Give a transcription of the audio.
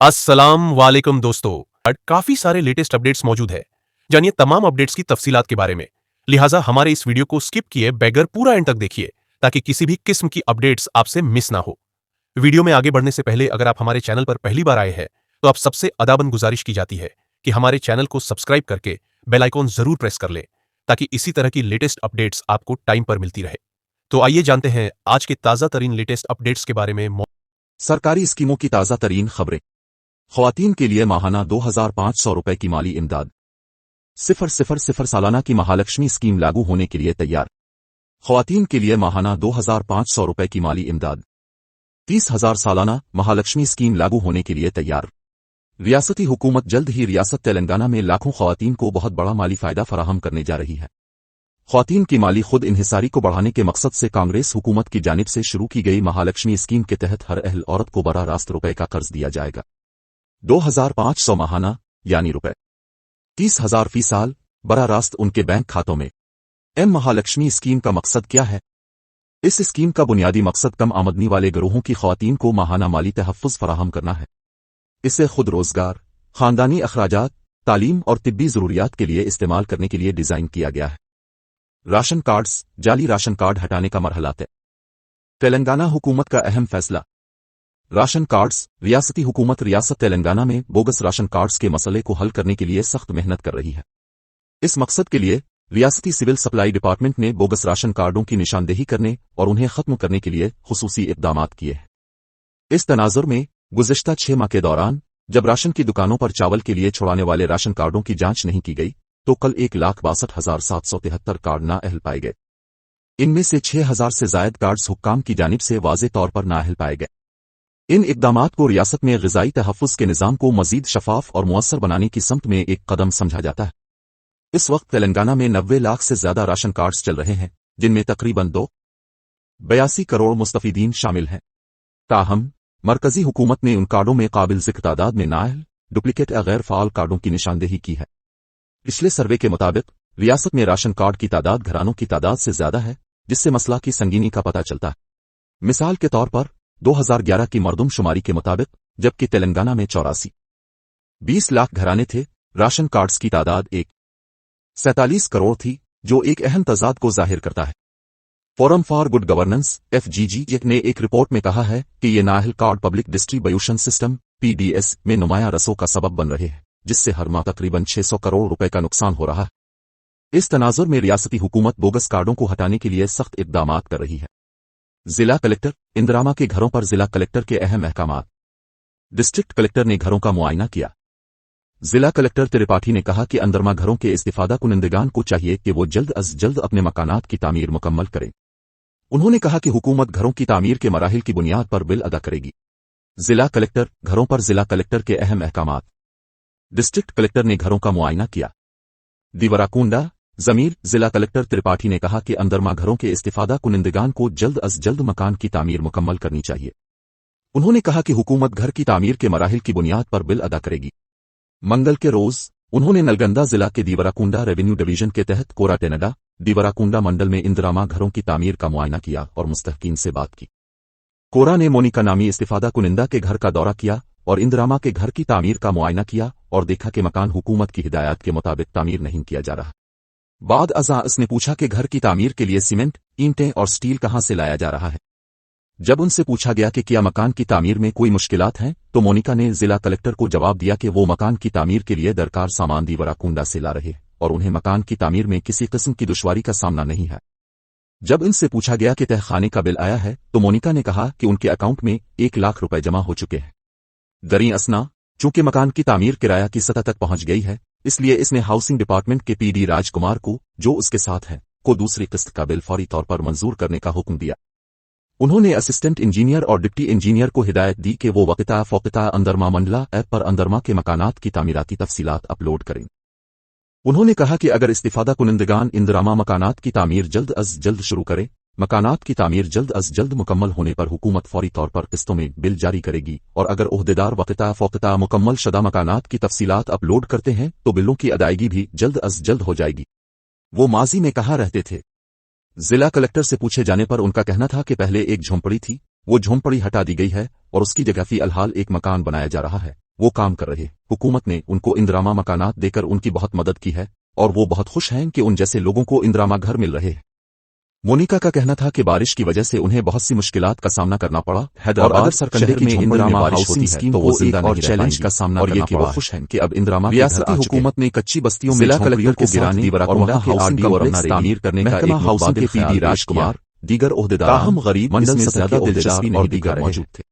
अस्सलाम वालेकुम दोस्तों। काफी सारे लेटेस्ट अपडेट्स मौजूद है। जानिए तमाम अपडेट्स की तफसीलात के बारे में। लिहाजा हमारे इस वीडियो को स्किप किए बगैर पूरा एंड तक देखिए ताकि किसी भी किस्म की अपडेट्स आपसे मिस ना हो। वीडियो में आगे बढ़ने से पहले अगर आप हमारे चैनल पर पहली बार आए हैं तो आप सबसे अदाबन गुजारिश की जाती है कि हमारे चैनल को सब्सक्राइब करके बेल आइकॉन जरूर प्रेस कर लें ताकि इसी तरह की लेटेस्ट अपडेट्स आपको टाइम पर मिलती रहे। तो आइए जानते हैं आज के ताजा तरीन लेटेस्ट अपडेट्स के बारे में। सरकारी स्कीमों की ताज़ा तरीन खबरें। ख्वातीन के लिए माहाना 2,500 रुपए की माली इमदाद। 000 सालाना की महालक्ष्मी स्कीम लागू होने के लिए तैयार। ख्वातीन के लिए माहाना 2,500 रुपए की माली इमदाद। 30,000 सालाना महालक्ष्मी स्कीम लागू होने के लिए तैयार। रियासती हुकूमत जल्द ही रियासत तेलंगाना में लाखों ख्वातीन को बहुत बड़ा माली फायदा फराहम करने जा रही है। ख्वातीन की माली खुद इन्हिसारी को बढ़ाने के मकसद से कांग्रेस हुकूमत की जानिब से शुरू की गई महालक्ष्मी स्कीम के तहत हर अहल औरत को बड़ा रास्त रुपए का कर्ज दिया जाएगा। 2,500 माहाना यानी रुपए 30,000 फी साल बड़ा रास्त उनके बैंक खातों में। महालक्ष्मी स्कीम का मकसद क्या है? इस स्कीम का बुनियादी मकसद कम आमदनी वाले गिरोहों की ख्वातीन को माहाना माली तहफ़्फ़ुज़ फराहम करना है। इसे खुद रोजगार, खानदानी अखराजात, तालीम और तिब्बी ज़रूरियात के लिए इस्तेमाल करने के लिए डिज़ाइन किया गया है। राशन कार्ड्स, जाली राशन कार्ड हटाने का मरहला तय। तेलंगाना हुकूमत का अहम फैसला। Ration cards. रियासती हुकूमत रियासत तेलंगाना में बोगस राशन कार्ड्स के मसले को हल करने के लिए सख्त मेहनत कर रही है। इस मकसद के लिए रियासती सिविल सप्लाई डिपार्टमेंट ने बोगस राशन कार्डों की निशानदेही करने और उन्हें खत्म करने के लिए खुसूसी इक़दामात किए हैं। इस तनाजुर में गुज़िश्ता 6 माह के दौरान जब राशन की दुकानों पर चावल के लिए छुड़ाने वाले राशन कार्डों की जांच नहीं की गई तो कल 1,62,773 कार्ड नाअहल पाए गए। इनमें से 6,000 से जायद कार्ड्स हुक्काम की जानिब से वाज़े तौर पर नाअहल पाए गए। इन इक़दामात को रियासत में ग़िज़ाई तहफ़्फ़ुज़ के निज़ाम को मज़ीद शफ़ाफ़ और मुअस्सर बनाने की समत में एक कदम समझा जाता है। इस वक्त तेलंगाना में 90 लाख से ज़्यादा राशन कार्ड्स चल रहे हैं जिनमें तकरीबन 82 करोड़ मुस्तफ़ीदीन शामिल हैं। ताहम मरकज़ी हुकूमत ने उन कार्डों में काबिल ज़िक्र तादाद में नाअहल, डुप्लिकेट या गैर फ़ाल कार्डों की निशानदेही की है। पिछले सर्वे के मुताबिक रियासत में राशन कार्ड की तादाद घरानों की तादाद से ज़्यादा है जिससे मसला की संगीनी का पता चलता है। मिसाल के तौर पर 2011 की मरदमशुमारी के मुताबिक जबकि तेलंगाना में 20 लाख घराने थे, राशन कार्ड्स की तादाद 47 करोड़ थी, जो एक अहम तज़ाद को जाहिर करता है। Forum for good governance (FGG) ने एक रिपोर्ट में कहा है कि ये नाअहल card public distribution system (PDS) में नुमायां रसों का सबब बन रहे हैं जिससे हर माह तकरीबन 600 करोड़ रुपए का नुकसान हो रहा है। इस तनाजुर में रियासती हुकूमत बोगस कार्डों को हटाने के लिए सख्त इक़दामात कर रही है। जिला कलेक्टर इंदिरामा के घरों पर जिला कलेक्टर के अहम अहकामात। डिस्ट्रिक्ट कलेक्टर ने घरों का मुआयना किया। जिला कलेक्टर त्रिपाठी ने कहा कि अंदरमा घरों के इस्तिफादा कुनिंदगान को चाहिए कि वो जल्द अज जल्द अपने मकानात की तामीर मुकम्मल करें। उन्होंने कहा कि हुकूमत घरों की तामीर के मराहिल की बुनियाद पर बिल अदा करेगी। जिला कलेक्टर घरों पर जिला कलेक्टर के अहम अहकामात। डिस्ट्रिक्ट कलेक्टर ने घरों का मुआयना किया। दीवराकुंडा ज़मीर जिला कलेक्टर त्रिपाठी ने कहा कि अंदरमा घरों के इस्तिफादा कुनिंदगान को जल्द अज जल्द मकान की तामीर मुकम्मल करनी चाहिए। उन्होंने कहा कि हुकूमत घर की तामीर के मराहिल की बुनियाद पर बिल अदा करेगी। मंगल के रोज उन्होंने नलगंदा जिला के दीवराकुंडा रेवेन्यू डिवीजन के तहत कोरा टेनडा दीवराकुंडा मंडल में इंदिरामा घरों की तामीर का मुआयना किया और मुस्तहकीन से बात की। कोरा ने मोनिका नामी इस्तिफादा कुनिंदा के घर का दौरा किया और इंदिरामा के घर की तामीर का मुआयना किया और देखा कि मकान हुकूमत की हिदायत के मुताबिक तामीर नहीं किया जा रहा। बाद अज़ा उसने पूछा कि घर की तामीर के लिए सीमेंट, ईंटें और स्टील कहां से लाया जा रहा है। जब उनसे पूछा गया कि क्या मकान की तामीर में कोई मुश्किलात हैं तो मोनिका ने जिला कलेक्टर को जवाब दिया कि वो मकान की तामीर के लिए दरकार सामान दीवराकुंडा से ला रहे हैं और उन्हें मकान की तामीर में किसी किस्म की दुश्वारी का सामना नहीं है। जब इनसे पूछा गया कि तहखाने का बिल आया है तो मोनिका ने कहा कि उनके अकाउंट में 1 लाख रुपए जमा हो चुके हैं। दरी असना चूंकि मकान की तामीर किराया की सतह तक पहुंच गई है इसलिए इसने हाउसिंग डिपार्टमेंट के PD राजकुमार को, जो उसके साथ हैं, को दूसरी किस्त का बिल फौरी तौर पर मंजूर करने का हुक्म दिया। उन्होंने असिस्टेंट इंजीनियर और डिप्टी इंजीनियर को हिदायत दी कि वो वक़्ता फ़ौक़ता अंदरमा मंडला ऐप पर अंदरमा के मकानात की तामीराती तफसीलात अपलोड करें। उन्होंने कहा कि अगर इस्तिफादा कुनिंदगान इंदिरामा मकानात की तामीर जल्द अज जल्द शुरू करे, मकानात की तामीर जल्द अज जल्द मुकम्मल होने पर हुकूमत फौरी तौर पर किस्तों में बिल जारी करेगी और अगर ओहदेदार वक़्ता फ़ौक़ता मुकम्मल शदा मकानात की तफसीलात अपलोड करते हैं तो बिलों की अदायगी भी जल्द अज जल्द हो जाएगी। वो माजी में कहाँ रहते थे? जिला कलेक्टर से पूछे जाने पर उनका कहना था कि पहले एक झोंपड़ी थी, वो झोंपड़ी हटा दी गई है और उसकी जगह फी अलहाल एक मकान बनाया जा रहा है। وہ کام کر رہے حکومت نے ان کو اندراما مکانات دے کر ان کی بہت مدد کی ہے اور وہ بہت خوش ہیں کہ ان جیسے لوگوں کو اندراما گھر مل رہے ہیں۔ مونیکا کا کہنا تھا کہ بارش کی وجہ سے انہیں بہت سی مشکلات کا سامنا کرنا پڑا حیدرآباد سرکنڈے میں اندراما ہاؤسنگ اسکیم کو زندہ اور چیلنج کا سامنا کرنا پڑا خوش ہیں کہ اب اندراما ریاستی حکومت نے کچی بستیوں میں ضلع کلکٹر کو گرانے اور وہاں ہاؤسنگ کمپلیکس تعمیر کرنے کا ایک محکمہ ہاؤسنگ کے پی ڈی راج کمار دیگر عہدیدار غریب منڈل میں زیادہ عہدیدار اور دیگر موجود تھے۔